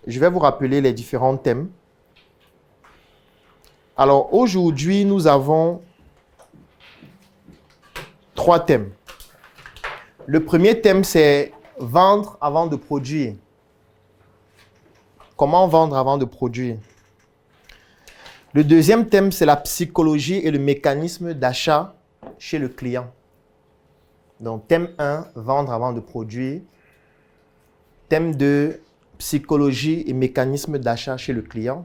je vais vous rappeler les différents thèmes. Alors, aujourd'hui, nous avons 3 thèmes. Le premier thème, c'est vendre avant de produire. Comment vendre avant de produire? Le deuxième thème, c'est la psychologie et le mécanisme d'achat chez le client. Donc, thème 1, vendre avant de produire. Thème 2, psychologie et mécanisme d'achat chez le client.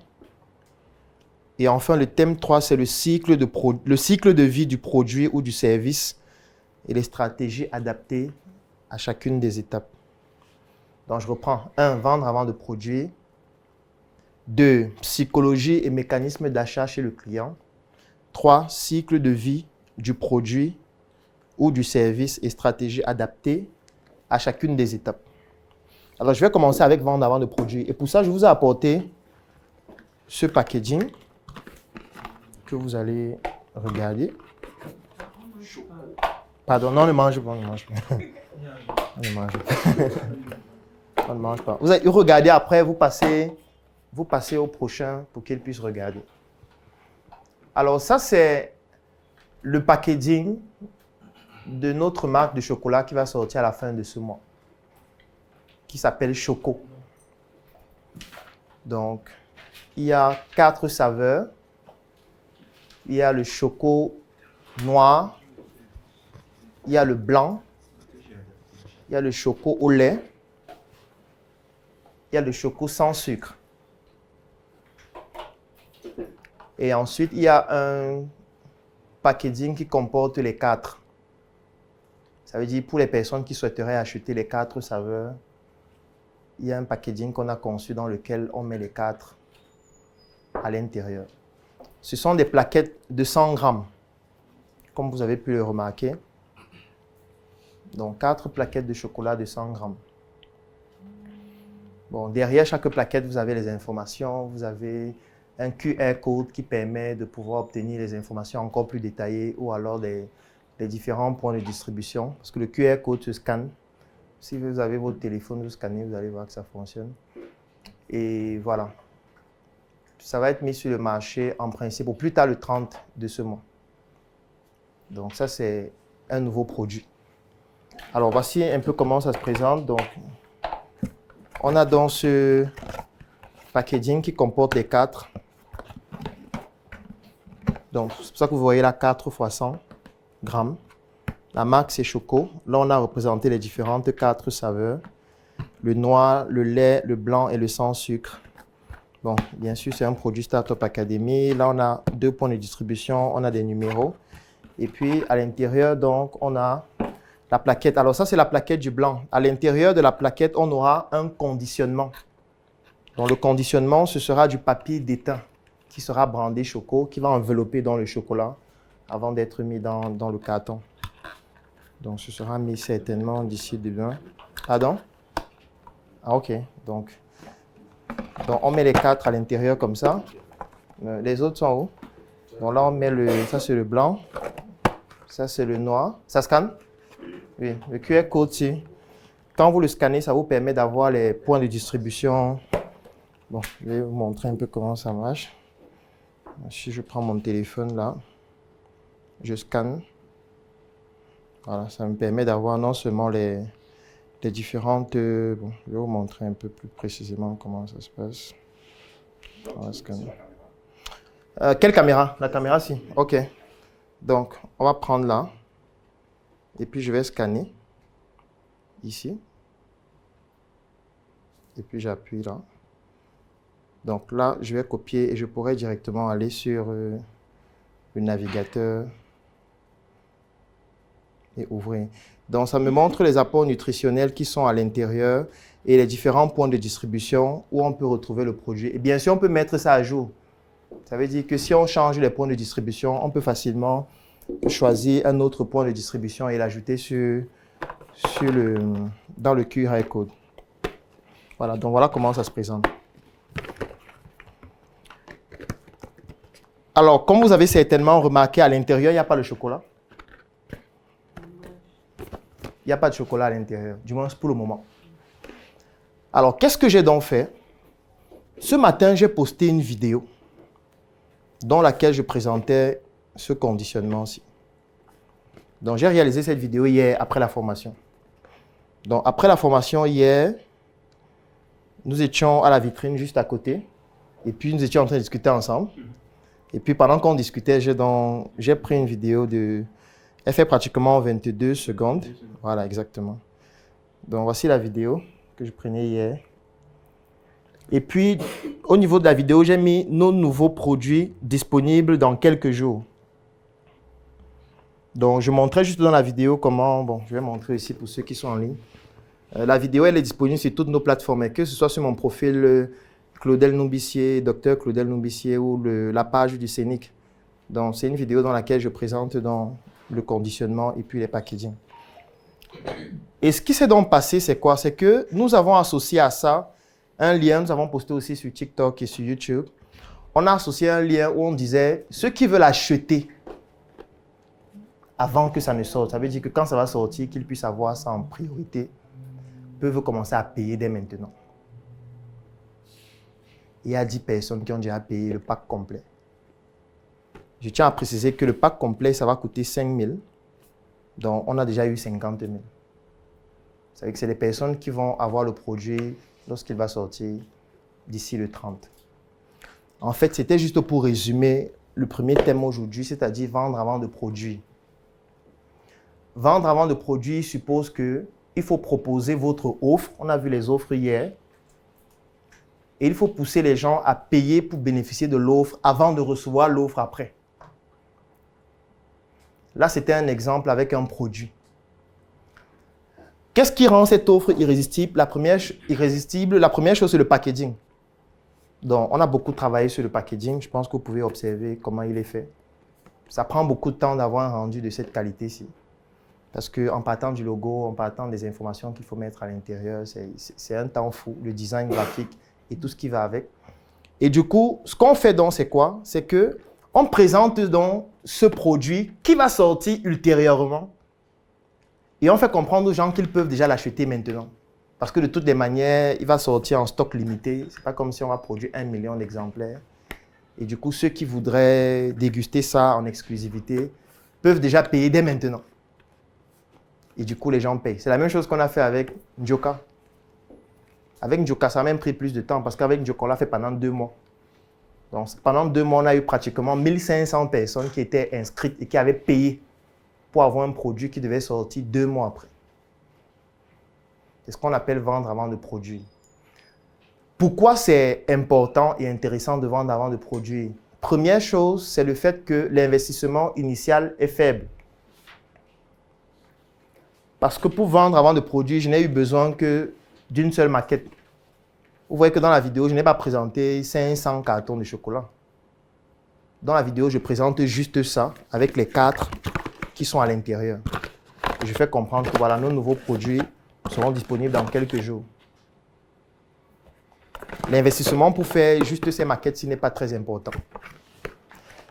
Et enfin, le thème 3, c'est le cycle de vie du produit ou du service et les stratégies adaptées à chacune des étapes. Donc, je reprends. 1, vendre avant de produire. 2, psychologie et mécanisme d'achat chez le client. 3, cycle de vie du produit ou du service et stratégies adaptées à chacune des étapes. Alors, je vais commencer avec vendre avant de produire. Et pour ça, je vous ai apporté ce packaging que vous allez regarder. Pardon, non, ne mange pas, ne mange pas. Ne mange pas. On ne mange pas. Vous allez regarder après, vous passez au prochain pour qu'il puisse regarder. Alors, ça, c'est le packaging de notre marque de chocolat qui va sortir à la fin de ce mois, qui s'appelle Choco. Donc, il y a 4 saveurs. Il y a le choco noir, il y a le blanc, il y a le choco au lait, il y a le choco sans sucre. Et ensuite, il y a un packaging qui comporte les 4. Ça veut dire pour les personnes qui souhaiteraient acheter les 4 saveurs, il y a un packaging qu'on a conçu dans lequel on met les 4 à l'intérieur. Ce sont des plaquettes de 100 grammes, comme vous avez pu le remarquer. Donc, 4 plaquettes de chocolat de 100 grammes. Bon, derrière chaque plaquette, vous avez les informations. Vous avez un QR code qui permet de pouvoir obtenir les informations encore plus détaillées ou alors les différents points de distribution. Parce que le QR code se scanne. Si vous avez votre téléphone, vous scannez, vous allez voir que ça fonctionne. Et voilà. Ça va être mis sur le marché en principe au plus tard le 30 de ce mois. Donc ça, c'est un nouveau produit. Alors, voici un peu comment ça se présente. Donc, on a dans ce packaging qui comporte les 4. Donc, c'est pour ça que vous voyez là 4 x 100 grammes. La marque, c'est Choco. Là, on a représenté les différentes 4 saveurs. Le noir, le lait, le blanc et le sans sucre. Bon, bien sûr, c'est un produit Startup Academy. Là, on a 2 points de distribution, on a des numéros. Et puis, à l'intérieur, donc, on a la plaquette. Alors, ça, c'est la plaquette du blanc. À l'intérieur de la plaquette, on aura un conditionnement. Donc, le conditionnement, ce sera du papier d'étain qui sera brandé Choco, qui va envelopper dans le chocolat avant d'être mis dans le carton. Donc, ce sera mis certainement d'ici demain. Pardon? Ah, OK. Donc, on met les 4 à l'intérieur comme ça. Les autres sont où? Donc là, on met ça c'est le blanc. Ça c'est le noir. Ça scanne? Oui, le QR code ici. Quand vous le scannez, ça vous permet d'avoir les points de distribution. Bon, je vais vous montrer un peu comment ça marche. Si je prends mon téléphone là, je scanne. Voilà, ça me permet d'avoir non seulement les différentes... bon, je vais vous montrer un peu plus précisément comment ça se passe. On va scanner. Quelle caméra? La caméra, si. OK. Donc, on va prendre là. Et puis, je vais scanner. Ici. Et puis, j'appuie là. Donc là, je vais copier et je pourrais directement aller sur le navigateur et ouvrir. Donc, ça me montre les apports nutritionnels qui sont à l'intérieur et les différents points de distribution où on peut retrouver le produit. Et bien sûr, on peut mettre ça à jour. Ça veut dire que si on change les points de distribution, on peut facilement choisir un autre point de distribution et l'ajouter dans le QR code. Voilà, donc voilà comment ça se présente. Alors, comme vous avez certainement remarqué, à l'intérieur, il n'y a pas le chocolat. Il n'y a pas de chocolat à l'intérieur, du moins pour le moment. Alors, qu'est-ce que j'ai donc fait? Ce matin, j'ai posté une vidéo dans laquelle je présentais ce conditionnement-ci. Donc, j'ai réalisé cette vidéo hier après la formation. Donc, après la formation hier, nous étions à la vitrine juste à côté. Et puis, nous étions en train de discuter ensemble. Et puis, pendant qu'on discutait, j'ai pris une vidéo de... Elle fait pratiquement 22 secondes. Voilà, exactement. Donc, voici la vidéo que je prenais hier. Et puis, au niveau de la vidéo, j'ai mis nos nouveaux produits disponibles dans quelques jours. Donc, je montrais juste dans la vidéo comment... Bon, je vais montrer ici pour ceux qui sont en ligne. La vidéo, elle est disponible sur toutes nos plateformes, que ce soit sur mon profil Claudel Noubissier, Dr Claudel Noubissier ou la page du Scénic. Donc, c'est une vidéo dans laquelle je présente le conditionnement et puis les packaging. Et ce qui s'est donc passé, c'est quoi? C'est que nous avons associé à ça un lien, nous avons posté aussi sur TikTok et sur YouTube. On a associé un lien où on disait, ceux qui veulent acheter avant que ça ne sorte, ça veut dire que quand ça va sortir, qu'ils puissent avoir ça en priorité, peuvent commencer à payer dès maintenant. Il y a 10 personnes qui ont déjà payé le pack complet. Je tiens à préciser que le pack complet, ça va coûter 5 000. Donc, on a déjà eu 50 000. Ça veut dire que c'est les personnes qui vont avoir le produit lorsqu'il va sortir d'ici le 30. En fait, c'était juste pour résumer le premier thème aujourd'hui, c'est-à-dire vendre avant de produire. Vendre avant de produire suppose qu'il faut proposer votre offre. On a vu les offres hier. Et il faut pousser les gens à payer pour bénéficier de l'offre avant de recevoir l'offre après. Là, c'était un exemple avec un produit. Qu'est-ce qui rend cette offre irrésistible? La première chose, c'est le packaging. Donc, on a beaucoup travaillé sur le packaging. Je pense que vous pouvez observer comment il est fait. Ça prend beaucoup de temps d'avoir un rendu de cette qualité-ci. Parce qu'en partant du logo, en partant des informations qu'il faut mettre à l'intérieur, c'est un temps fou, le design graphique et tout ce qui va avec. Et du coup, ce qu'on fait donc, c'est quoi? C'est qu'on présente donc ce produit qui va sortir ultérieurement. Et on fait comprendre aux gens qu'ils peuvent déjà l'acheter maintenant. Parce que de toutes les manières, il va sortir en stock limité. Ce n'est pas comme si on va produire 1 million d'exemplaires. Et du coup, ceux qui voudraient déguster ça en exclusivité peuvent déjà payer dès maintenant. Et du coup, les gens payent. C'est la même chose qu'on a fait avec Njoka. Avec Njoka, ça a même pris plus de temps parce qu'avec Njoka, on l'a fait pendant 2 mois. Donc, pendant 2 mois, on a eu pratiquement 1500 personnes qui étaient inscrites et qui avaient payé pour avoir un produit qui devait sortir 2 mois après. C'est ce qu'on appelle vendre avant de produire. Pourquoi c'est important et intéressant de vendre avant de produire? Première chose, c'est le fait que l'investissement initial est faible. Parce que pour vendre avant de produire, je n'ai eu besoin que d'une seule maquette. Vous voyez que dans la vidéo, je n'ai pas présenté 500 cartons de chocolat. Dans la vidéo, je présente juste ça avec les 4 qui sont à l'intérieur. Je fais comprendre que voilà, nos nouveaux produits seront disponibles dans quelques jours. L'investissement pour faire juste ces maquettes-ci n'est pas très important.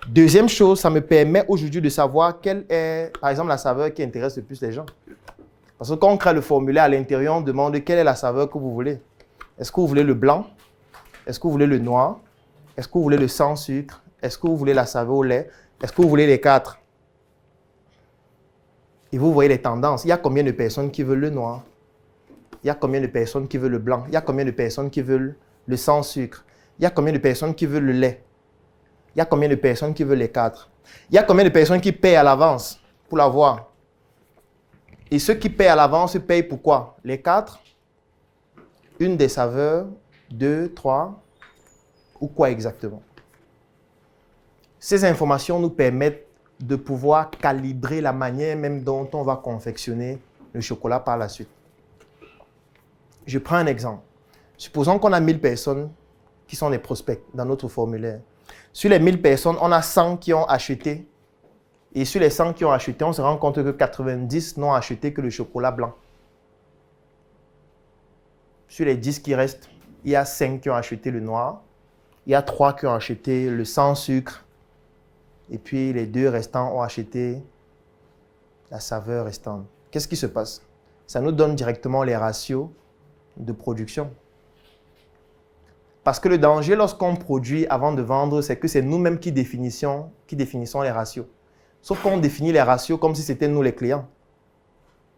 Deuxième chose, ça me permet aujourd'hui de savoir quelle est, par exemple, la saveur qui intéresse le plus les gens. Parce que quand on crée le formulaire à l'intérieur, on demande quelle est la saveur que vous voulez. Est-ce que vous voulez le blanc? Est-ce que vous voulez le noir? Est-ce que vous voulez le sans sucre? Est-ce que vous voulez la saveur au lait? Est-ce que vous voulez les 4? Et vous voyez les tendances. Il y a combien de personnes qui veulent le noir? Il y a combien de personnes qui veulent le blanc? Il y a combien de personnes qui veulent le sans sucre? Il y a combien de personnes qui veulent le lait? Il y a combien de personnes qui veulent les 4? Il y a combien de personnes qui payent à l'avance pour l'avoir? Et ceux qui payent à l'avance payent pourquoi? Les 4? Une des saveurs, 2, 3, ou quoi exactement? Ces informations nous permettent de pouvoir calibrer la manière même dont on va confectionner le chocolat par la suite. Je prends un exemple. Supposons qu'on a 1000 personnes qui sont des prospects dans notre formulaire. Sur les 1000 personnes, on a 100 qui ont acheté. Et sur les 100 qui ont acheté, on se rend compte que 90 n'ont acheté que le chocolat blanc. Sur les 10 qui restent, il y a 5 qui ont acheté le noir. Il y a 3 qui ont acheté le sans sucre. Et puis les 2 restants ont acheté la saveur restante. Qu'est-ce qui se passe? Ça nous donne directement les ratios de production. Parce que le danger lorsqu'on produit avant de vendre, c'est que c'est nous-mêmes qui définissons les ratios. Sauf qu'on définit les ratios comme si c'était nous les clients.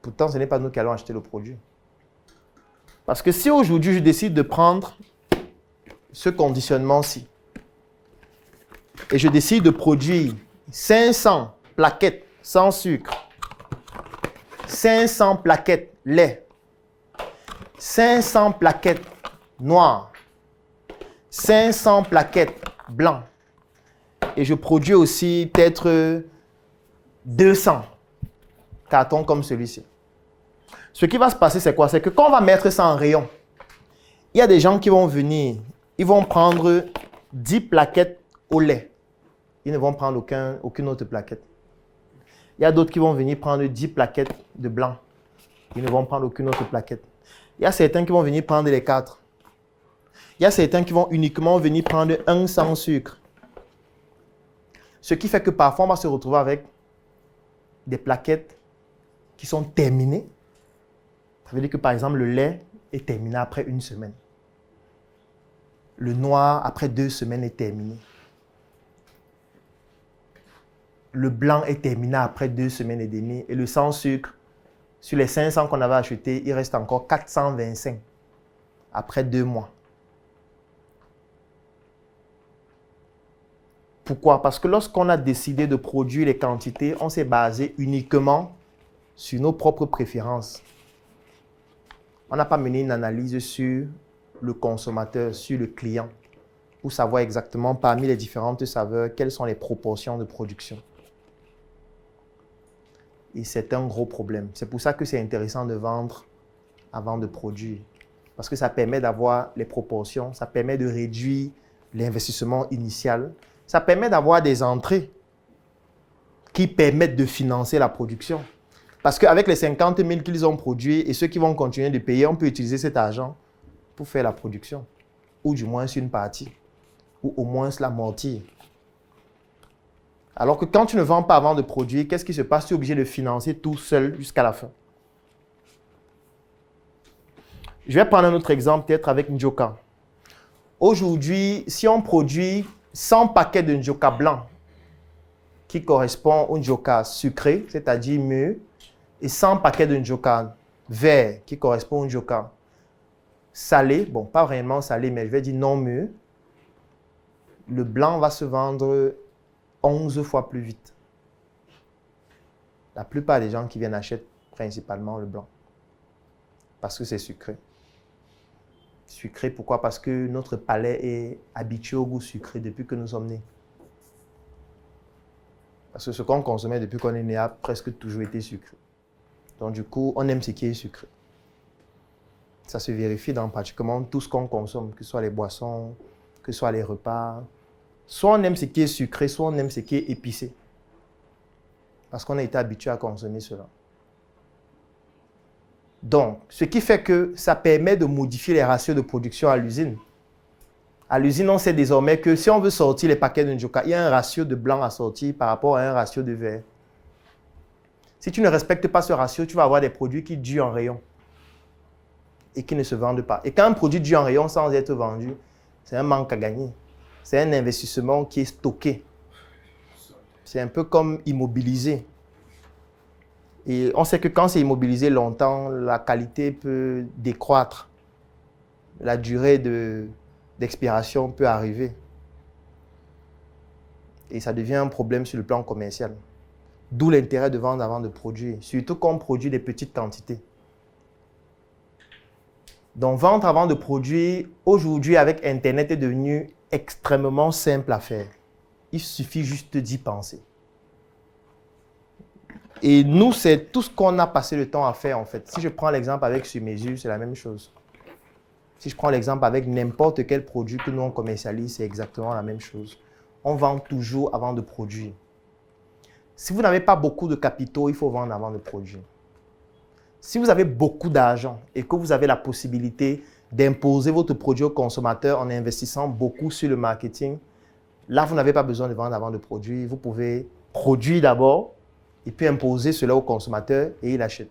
Pourtant, ce n'est pas nous qui allons acheter le produit. Parce que si aujourd'hui je décide de prendre ce conditionnement-ci et je décide de produire 500 plaquettes sans sucre, 500 plaquettes lait, 500 plaquettes noires, 500 plaquettes blancs. Et je produis aussi peut-être 200 cartons comme celui-ci. Ce qui va se passer, c'est quoi? C'est que quand on va mettre ça en rayon, il y a des gens qui vont venir, ils vont prendre 10 plaquettes au lait. Ils ne vont prendre aucune autre plaquette. Il y a d'autres qui vont venir prendre 10 plaquettes de blanc. Ils ne vont prendre aucune autre plaquette. Il y a certains qui vont venir prendre les 4. Il y a certains qui vont uniquement venir prendre un sans sucre. Ce qui fait que parfois, on va se retrouver avec des plaquettes qui sont terminées. Ça veut dire que, par exemple, le lait est terminé après 1 semaine. Le noir, après 2 semaines, est terminé. Le blanc est terminé après 2 semaines et demie. Et le sans sucre, sur les 500 qu'on avait achetés, il reste encore 425 après 2 mois. Pourquoi? Parce que lorsqu'on a décidé de produire les quantités, on s'est basé uniquement sur nos propres préférences. On n'a pas mené une analyse sur le consommateur, sur le client, pour savoir exactement parmi les différentes saveurs, quelles sont les proportions de production. Et c'est un gros problème. C'est pour ça que c'est intéressant de vendre avant de produire. Parce que ça permet d'avoir les proportions, ça permet de réduire l'investissement initial, ça permet d'avoir des entrées qui permettent de financer la production. Parce qu'avec les 50 000 qu'ils ont produits et ceux qui vont continuer de payer, on peut utiliser cet argent pour faire la production. Ou du moins une partie. Ou au moins l'amortir. Alors que quand tu ne vends pas avant de produire, qu'est-ce qui se passe? Tu es obligé de financer tout seul jusqu'à la fin. Je vais prendre un autre exemple, peut-être avec Njoka. Aujourd'hui, si on produit 100 paquets de Njoka blanc, qui correspond au Njoka sucré, c'est-à-dire mûr, et 100 paquets de Njoka vert, qui correspond au Njoka salé, bon, pas vraiment salé, mais je vais dire non mûr, le blanc va se vendre 11 fois plus vite. La plupart des gens qui viennent achètent principalement le blanc. Parce que c'est sucré. Sucré, pourquoi? Parce que notre palais est habitué au goût sucré depuis que nous sommes nés. Parce que ce qu'on consommait depuis qu'on est né a presque toujours été sucré. Donc du coup, on aime ce qui est sucré. Ça se vérifie dans pratiquement tout ce qu'on consomme, que ce soit les boissons, que ce soit les repas. Soit on aime ce qui est sucré, soit on aime ce qui est épicé. Parce qu'on a été habitué à consommer cela. Donc, ce qui fait que ça permet de modifier les ratios de production à l'usine. À l'usine, on sait désormais que si on veut sortir les paquets de Njoka, il y a un ratio de blanc à sortir par rapport à un ratio de vert. Si tu ne respectes pas ce ratio, tu vas avoir des produits qui durent en rayon et qui ne se vendent pas. Et quand un produit dure en rayon sans être vendu, c'est un manque à gagner. C'est un investissement qui est stocké. C'est un peu comme immobilisé. Et on sait que quand c'est immobilisé longtemps, la qualité peut décroître. La durée d'expiration peut arriver. Et ça devient un problème sur le plan commercial. D'où l'intérêt de vendre avant de produire. Surtout quand on produit des petites quantités. Donc, vendre avant de produire, aujourd'hui, avec Internet, est devenu extrêmement simple à faire. Il suffit juste d'y penser. Et nous, c'est tout ce qu'on a passé le temps à faire, en fait. Si je prends l'exemple avec Sur Mesure, c'est la même chose. Si je prends l'exemple avec n'importe quel produit que nous, on commercialise, c'est exactement la même chose. On vend toujours avant de produire. Si vous n'avez pas beaucoup de capitaux, il faut vendre avant de produire. Si vous avez beaucoup d'argent et que vous avez la possibilité d'imposer votre produit au consommateur en investissant beaucoup sur le marketing, là, vous n'avez pas besoin de vendre avant de produire. Vous pouvez produire d'abord et puis imposer cela au consommateur et il achète.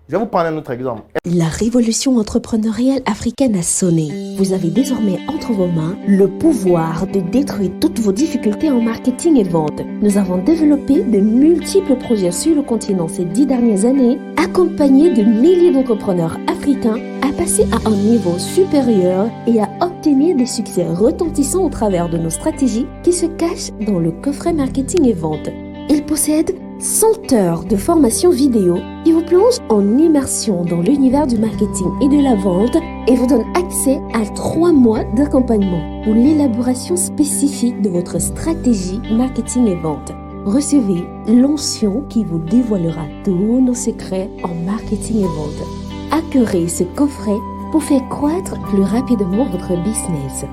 Je vais vous prendre un autre exemple. La révolution entrepreneuriale africaine a sonné. Vous avez désormais entre vos mains le pouvoir de détruire toutes vos difficultés en marketing et vente. Nous avons développé de multiples projets sur le continent ces 10 dernières années, accompagnés de milliers d'entrepreneurs africains à passer à un niveau supérieur et à obtenir des succès retentissants au travers de nos stratégies qui se cachent dans le coffret marketing et vente. Il possède 100 heures de formation vidéo qui vous plonge en immersion dans l'univers du marketing et de la vente et vous donne accès à 3 mois d'accompagnement pour l'élaboration spécifique de votre stratégie marketing et vente. Recevez l'onction qui vous dévoilera tous nos secrets en marketing et vente. Acquérez ce coffret pour faire croître plus rapidement votre business.